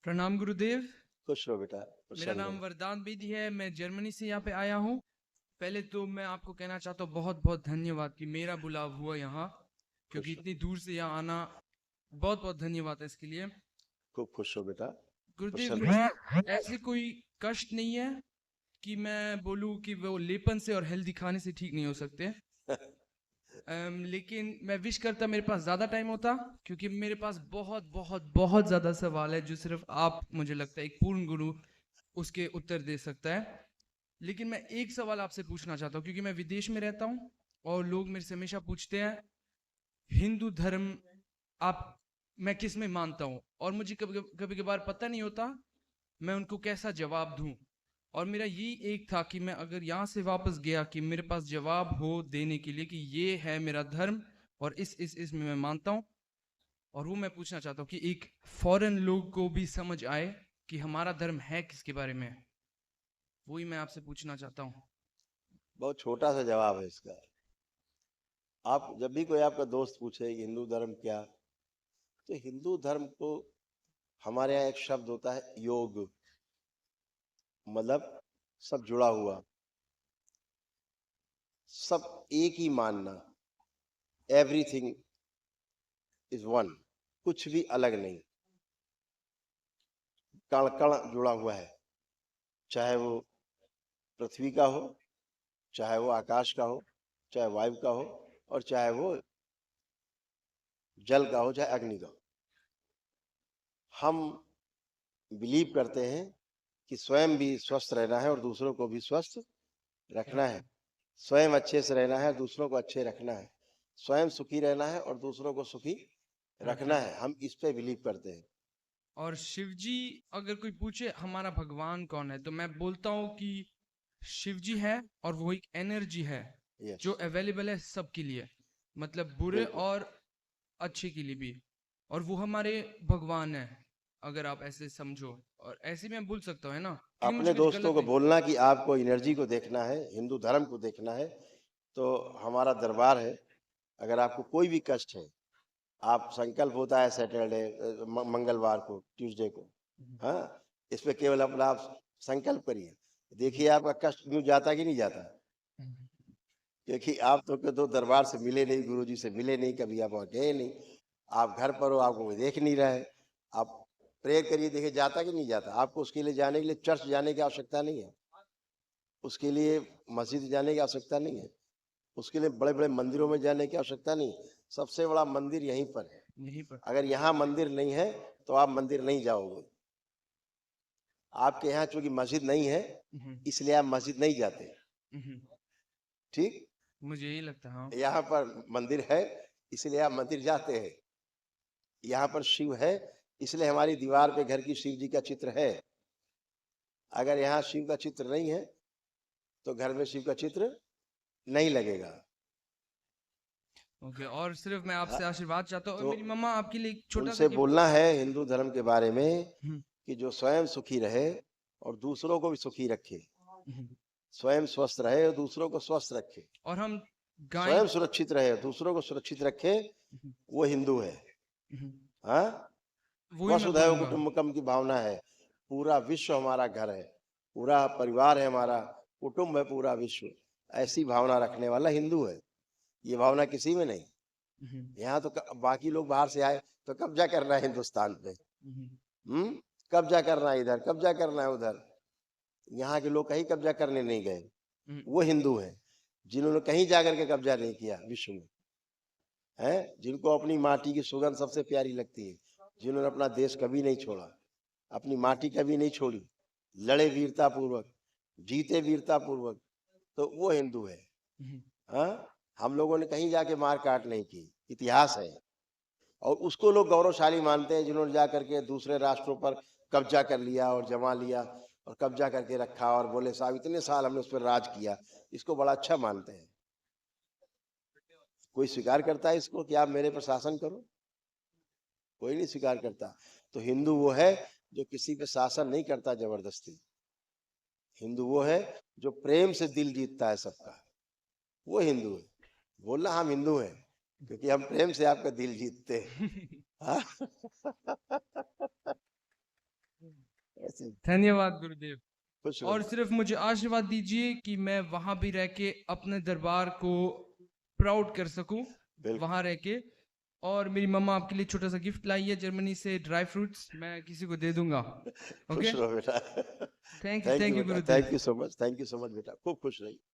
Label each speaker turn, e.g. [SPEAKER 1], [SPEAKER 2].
[SPEAKER 1] प्रणाम गुरुदेव।
[SPEAKER 2] खुश रहो बेटा,
[SPEAKER 1] मेरा
[SPEAKER 2] प्रसन्न
[SPEAKER 1] नाम
[SPEAKER 2] रहो।
[SPEAKER 1] वरदान बेदी है। मैं जर्मनी से यहाँ पे आया हूँ। पहले तो मैं आपको कहना चाहता हूँ बहुत बहुत धन्यवाद कि मेरा बुलाव हुआ यहाँ, क्योंकि
[SPEAKER 2] खुश रहो,
[SPEAKER 1] इतनी दूर से यहाँ आना, बहुत बहुत धन्यवाद है इसके लिए।
[SPEAKER 2] खूब खुश हो बेटा,
[SPEAKER 1] गुरुदेव,
[SPEAKER 2] प्रसन्न
[SPEAKER 1] मुझे
[SPEAKER 2] रहो।
[SPEAKER 1] ऐसे कोई कष्ट नहीं है कि मैं बोलूँ कि वो लेपन से और हेल्दी खाने से ठीक नहीं हो सकते। लेकिन मैं विश करता मेरे पास ज़्यादा टाइम होता, क्योंकि मेरे पास बहुत बहुत बहुत ज़्यादा सवाल है जो सिर्फ आप, मुझे लगता है एक पूर्ण गुरु उसके उत्तर दे सकता है। लेकिन मैं एक सवाल आपसे पूछना चाहता हूँ, क्योंकि मैं विदेश में रहता हूँ और लोग मेरे से हमेशा पूछते हैं हिंदू धर्म आप, मैं किस में मानता हूँ, और मुझे कभी कभी कभार पता नहीं होता मैं उनको कैसा जवाब दूं। और मेरा यही एक था कि मैं अगर यहाँ से वापस गया कि मेरे पास जवाब हो देने के लिए कि ये है मेरा धर्म और इस में मैं मानता हूँ। और वो मैं पूछना चाहता हूँ कि एक फॉरेन लोग को भी समझ आए कि हमारा धर्म है किसके बारे में। वही मैं आपसे पूछना चाहता हूँ।
[SPEAKER 2] बहुत छोटा सा जवाब है इसका। आप जब भी कोई आपका दोस्त पूछे कि हिंदू धर्म क्या, तो हिंदू धर्म को हमारे यहाँ एक शब्द होता है योग, मतलब सब जुड़ा हुआ, सब एक ही मानना, एवरीथिंग इज वन, कुछ भी अलग नहीं, कण कण जुड़ा हुआ है, चाहे वो पृथ्वी का हो, चाहे वो आकाश का हो, चाहे वायु का हो, और चाहे वो जल का हो, चाहे अग्नि का हो। हम बिलीव करते हैं कि स्वयं भी स्वस्थ रहना है और दूसरों को भी स्वस्थ रखना है, स्वयं अच्छे से रहना है और दूसरों को अच्छे रखना है, स्वयं सुखी रहना है और दूसरों को सुखी रखना है। हम इस पे बिलीव करते हैं।
[SPEAKER 1] और शिव जी, अगर कोई पूछे हमारा भगवान कौन है, तो मैं बोलता हूँ कि शिव जी है और वो एक एनर्जी है
[SPEAKER 2] यस,
[SPEAKER 1] जो अवेलेबल है सबके लिए, मतलब बुरे
[SPEAKER 2] बिल्कुल।
[SPEAKER 1] और अच्छे के लिए भी। और वो हमारे भगवान है, अगर आप ऐसे समझो। और ऐसे मैं बोल सकता हूँ, है ना, क्योंकि मुझे
[SPEAKER 2] अपने
[SPEAKER 1] कुछ
[SPEAKER 2] दोस्तों
[SPEAKER 1] गलत
[SPEAKER 2] को
[SPEAKER 1] नहीं।
[SPEAKER 2] बोलना कि आपको एनर्जी को देखना है, हिंदू धर्म को देखना है, तो हमारा दरबार है। अगर आपको कोई भी कष्ट है, आप संकल्प होता है सैटरडे, मंगलवार को, ट्यूसडे को, हाँ, इस पे केवल अपना आप संकल्प करिए, देखिए आपका कष्ट यूं जाता कि नहीं जाता। क्योंकि आप तो दरबार से मिले नहीं, गुरुजी से मिले नहीं, कभी आप वहाँ गए नहीं, आप घर पर हो, आपको कोई देख नहीं रहा है। आप प्रेयर करिए, देखिए जाता कि नहीं जाता। आपको उसके लिए जाने के लिए चर्च जाने की आवश्यकता नहीं है, उसके लिए मस्जिद जाने की आवश्यकता नहीं है, उसके लिए बड़े बड़े मंदिरों में जाने की आवश्यकता नहीं। सबसे बड़ा मंदिर यहीं पर है।
[SPEAKER 1] यहीं पर।
[SPEAKER 2] अगर यहाँ मंदिर नहीं है तो आप मंदिर नहीं जाओगे। आपके यहाँ चूंकि मस्जिद नहीं है,
[SPEAKER 1] हम्म,
[SPEAKER 2] इसलिए आप मस्जिद नहीं जाते।
[SPEAKER 1] हम्म,
[SPEAKER 2] ठीक,
[SPEAKER 1] मुझे यही लगता है, हाँ।
[SPEAKER 2] यहाँ पर मंदिर है, इसलिए आप मंदिर जाते हैं। यहाँ पर शिव है, इसलिए हमारी दीवार पे घर की शिव जी का चित्र है। अगर यहाँ शिव का चित्र नहीं है तो घर में शिव का चित्र नहीं लगेगा।
[SPEAKER 1] ओके, और सिर्फ मैं
[SPEAKER 2] हाँ,
[SPEAKER 1] आपसे आशीर्वाद चाहता हूँ, और
[SPEAKER 2] तो
[SPEAKER 1] मेरी मम्मा आपके लिए एक छोटा सा
[SPEAKER 2] उनसे
[SPEAKER 1] गिफ्ट।
[SPEAKER 2] बोलना है हिंदू धर्म के बारे में
[SPEAKER 1] हम्म,
[SPEAKER 2] कि जो स्वयं सुखी रहे और दूसरों को भी सुखी रखे,
[SPEAKER 1] हम्म।
[SPEAKER 2] स्वयं स्वस्थ रहे और दूसरों को स्वस्थ रखे,
[SPEAKER 1] और हम गाय।
[SPEAKER 2] स्वयं सुरक्षित रहे और दूसरों को सुरक्षित रखे, वो हिंदू है। हाँ,
[SPEAKER 1] वही मैं
[SPEAKER 2] वसुधैव
[SPEAKER 1] बोलूंगा।
[SPEAKER 2] कुटुंबकम की भावना है। पूरा विश्व हमारा घर है, पूरा परिवार है हमारा, कुटुंब है पूरा विश्व, ऐसी भावना रखने वाला हिंदू है। ये भावना किसी में नहीं। यहाँ तो बाकी लोग बाहर से आए तो कब्जा करना है हिंदुस्तान पे, कब्जा करना है इधर, कब्जा करना है उधर। यहाँ के लोग कहीं कब्जा करने नहीं गए, वो हिंदू है जिन्होंने कहीं जाकर के कब्जा नहीं किया विश्व में, है जिनको अपनी माटी की सुगंध सबसे प्यारी लगती है, जिन्होंने अपना देश कभी नहीं छोड़ा, अपनी माटी कभी नहीं छोड़ी, लड़े वीरता पूर्वक, जीते वीरता पूर्वक, तो वो हिंदू है। हाँ, हम लोगों ने कहीं जाके मार काट नहीं की, इतिहास है। और उसको लोग गौरवशाली मानते हैं जिन्होंने जा करके दूसरे राष्ट्रों पर कब्जा कर लिया और जमा लिया और कब्जा करके रखा और बोले साहब इतने साल हमने उस पर राज किया, इसको बड़ा अच्छा मानते हैं। कोई स्वीकार करता है इसको कि आप मेरे पर शासन करो? कोई नहीं स्वीकार करता। तो हिंदू वो है जो किसी पे शासन नहीं करता जबरदस्ती। हिंदू वो है जो प्रेम से दिल जीतता है सबका, वो हिंदू है। बोलना हम हिंदू हैं क्योंकि हम प्रेम से आपका दिल जीतते हैं। हाँ?
[SPEAKER 1] धन्यवाद गुरुदेव।
[SPEAKER 2] खुश
[SPEAKER 1] और
[SPEAKER 2] रहो।
[SPEAKER 1] सिर्फ मुझे आशीर्वाद दीजिए कि मैं वहां भी रह के अपने दरबार को प्राउड कर सकूं,
[SPEAKER 2] बिल्कुल।
[SPEAKER 1] वहां रह के। और मेरी मम्मा आपके लिए छोटा सा गिफ्ट लाई है जर्मनी से, ड्राई फ्रूट्स, मैं किसी को दे दूंगा। ओके,
[SPEAKER 2] खुश रहो बेटा।
[SPEAKER 1] थैंक
[SPEAKER 2] थैंक यू
[SPEAKER 1] यू
[SPEAKER 2] बेटा,
[SPEAKER 1] गुरुदेव।
[SPEAKER 2] Thank you so much, thank you so much बेटा, खूब खुश रहिए।